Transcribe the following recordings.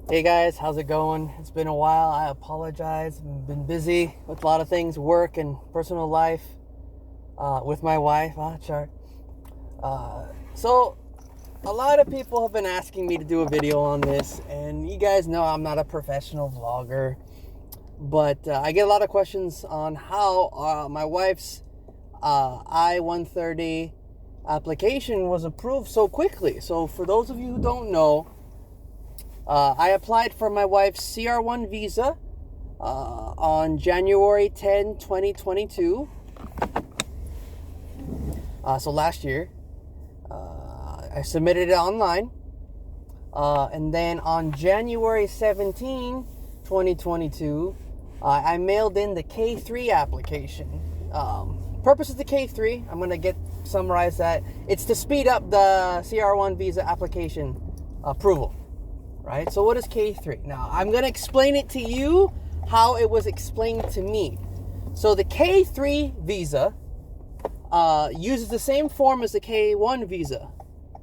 Hey guys, how's it going? It's been a while. I apologize. I've been busy with a lot of things, work and personal life, with my wife. Chart. So, a lot of people have been asking me to do a video on this, and you guys know I'm not a professional vlogger, but I get a lot of questions on how my wife's I-130 application was approved so quickly. So, for those of you who don't know, I applied for my wife's Ir1 Visa on January 10, 2022. So last year. I submitted it online. And then on January 17, 2022, I mailed in the K3 application. Purpose of the K3, I'm going to summarize that. It's to speed up the CR1 visa application approval. Right? So what is K3? Now, I'm going to explain it to you how it was explained to me. So the K3 visa uses the same form as the K1 visa,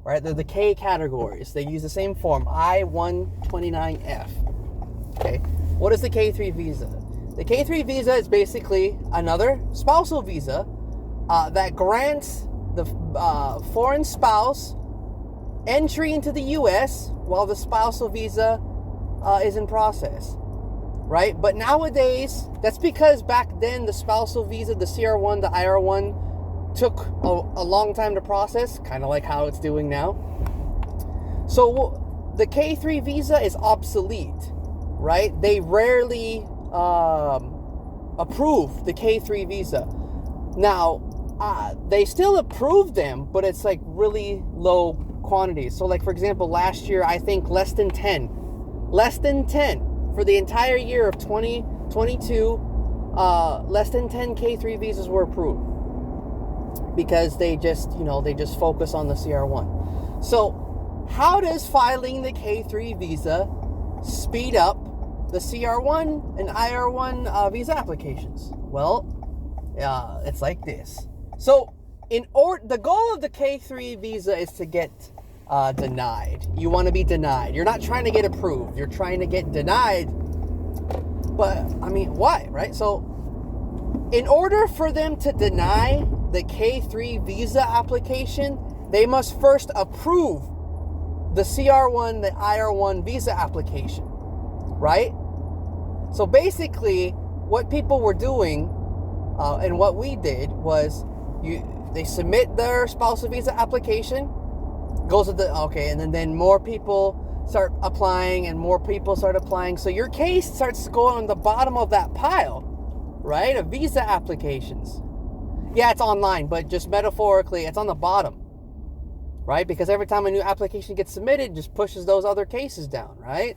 right? They're the K categories. They use the same form, I-129F. Okay. What is the K3 visa? The K3 visa is basically another spousal visa that grants the foreign spouse entry into the U.S. while the spousal visa is in process, right? But nowadays, that's because back then the spousal visa, the CR1, the IR1, took a long time to process, kind of like how it's doing now. So the K3 visa is obsolete, right? They rarely approve the K3 visa. Now, they still approve them, but it's like really low quantities. So like, for example, last year, I think less than 10 for the entire year of 2022, less than 10 K3 visas were approved because they just focus on the CR1. So how does filing the K3 visa speed up the CR1 and IR1 visa applications? Well, it's like this. So the goal of the K3 visa is to get denied. You want to be denied. You're not trying to get approved. You're trying to get denied. But, I mean, why, right? So, in order for them to deny the K3 visa application, they must first approve the CR1, the IR1 visa application, right? So, basically, what people were doing and what we did was they submit their spousal visa application, goes to and then more people start applying and more people start applying. So your case starts going on the bottom of that pile, right, of visa applications. Yeah, it's online, but just metaphorically, it's on the bottom, right? Because every time a new application gets submitted, it just pushes those other cases down, right?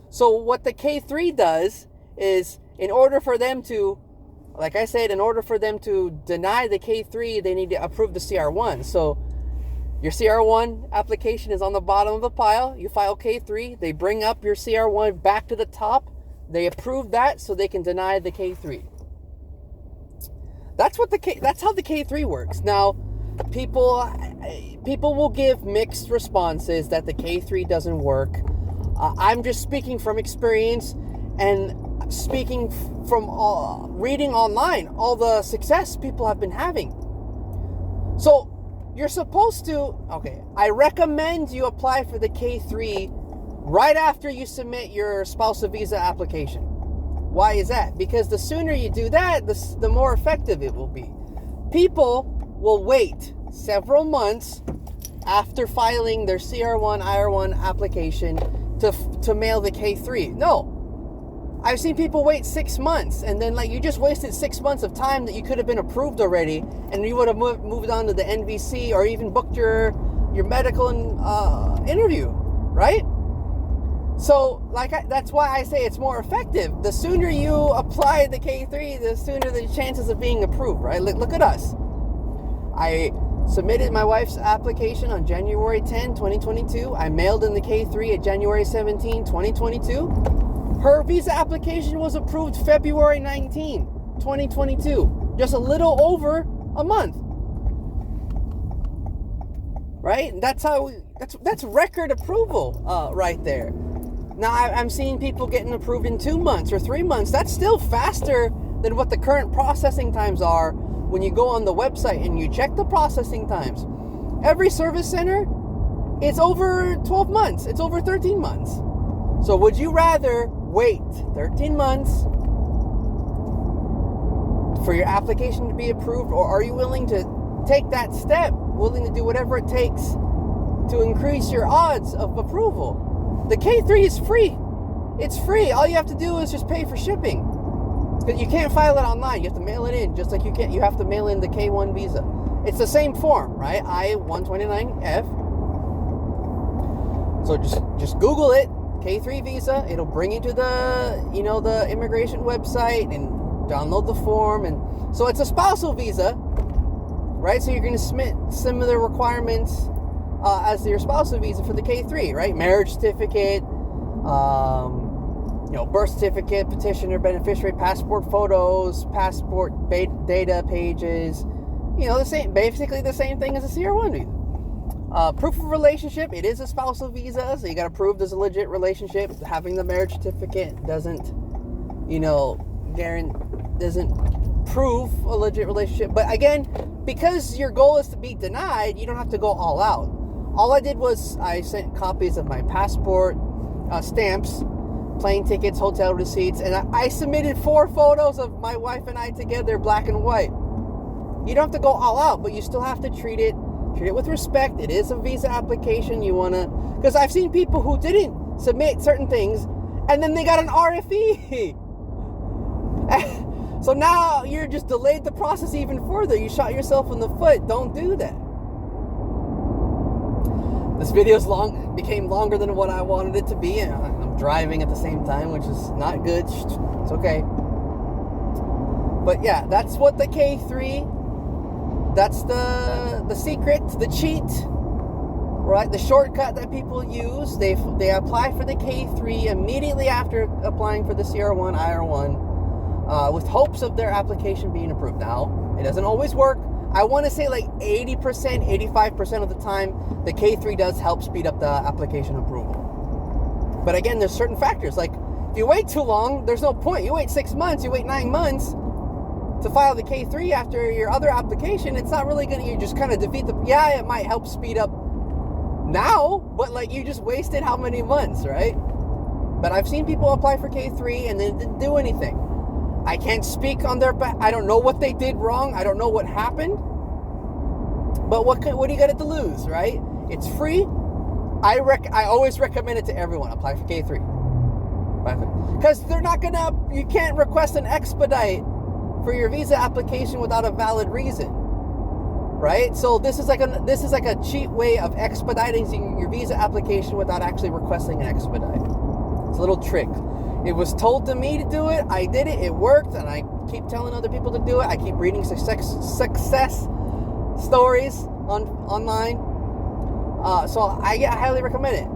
So what the K3 does is, in order for them to deny the K3, they need to approve the CR1. So your CR1 application is on the bottom of the pile. You file K3. They bring up your CR1 back to the top. They approve that so they can deny the K3. That's how the K3 works. Now, people will give mixed responses that the K3 doesn't work. I'm just speaking from experience and speaking from reading online all the success people have been having. So you're supposed to, I recommend you apply for the K3 right after you submit your spousal visa application. Why is that? Because the sooner you do that, the more effective it will be. People will wait several months after filing their CR1, IR1 application to mail the K3. No. I've seen people wait 6 months, and then you just wasted 6 months of time that you could have been approved already, and you would have moved on to the NVC or even booked your medical interview, right? So that's why I say it's more effective. The sooner you apply the K3, the sooner the chances of being approved, right? Look at us. I submitted my wife's application on January 10, 2022. I mailed in the K3 at January 17, 2022. Her visa application was approved February 19, 2022. Just a little over a month. Right? That's record approval right there. Now, I'm seeing people getting approved in 2 months or 3 months. That's still faster than what the current processing times are when you go on the website and you check the processing times. Every service center, it's over 12 months. It's over 13 months. So would you rather wait 13 months for your application to be approved, or are you willing to take that step, willing to do whatever it takes to increase your odds of approval? The K3 is free. It's free. All you have to do is just pay for shipping. Because you can't file it online. You have to mail it in, just like you have to mail in the Ir1 Visa. It's the same form, right? I-129F. So just Google it, K3 Visa. It'll bring you to the immigration website and download the form. And so it's a spousal visa, right? So you're going to submit similar requirements as your spousal visa for the K3, right? Marriage certificate, birth certificate, petitioner, beneficiary, passport photos, passport data pages, basically the same thing as a CR1 visa. Proof of relationship, it is a spousal visa, so you got approved as a legit relationship. Having the marriage certificate doesn't prove a legit relationship. But again, because your goal is to be denied, you don't have to go all out. All I did was I sent copies of my passport, stamps, plane tickets, hotel receipts, and I submitted 4 photos of my wife and I together, black and white. You don't have to go all out, but you still have to treat it with respect. It is a visa application. Because I've seen people who didn't submit certain things, and then they got an RFE. So now you're just delayed the process even further. You shot yourself in the foot. Don't do that. This video's became longer than what I wanted it to be, and I'm driving at the same time, which is not good. It's okay. But yeah, that's what the K3, that's the secret, the cheat, right? The shortcut that people use. They apply for the K3 immediately after applying for the CR1, IR1, with hopes of their application being approved. Now, it doesn't always work. I want to say like 80%, 85% of the time, the K3 does help speed up the application approval. But again, there's certain factors. Like, if you wait too long, there's no point. You wait 6 months, you wait 9 months to file the K3 after your other application. It's not really going to, you just kind of defeat it might help speed up now, but like you just wasted how many months, right? But I've seen people apply for K3 and they didn't do anything. I can't speak on their back. I don't know what they did wrong. I don't know what happened. But what do you got to lose, right? It's free. I always recommend it to everyone. Apply for K3. Because you can't request an expedite for your visa application without a valid reason, right? So this is like a cheap way of expediting your visa application without actually requesting an expedite. It's a little trick. It was told to me to do it. I did it. It worked, and I keep telling other people to do it. I keep reading success stories online. So I highly recommend it.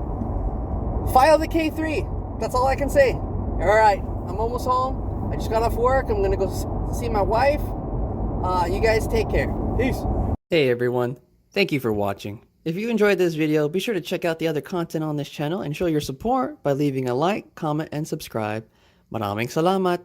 File the K3. That's all I can say. All right, I'm almost home. I just got off work. I'm gonna go see my wife. You guys take care. Peace. Hey everyone. Thank you for watching. If you enjoyed this video, be sure to check out the other content on this channel and show your support by leaving a like, comment, and subscribe. Maraming salamat!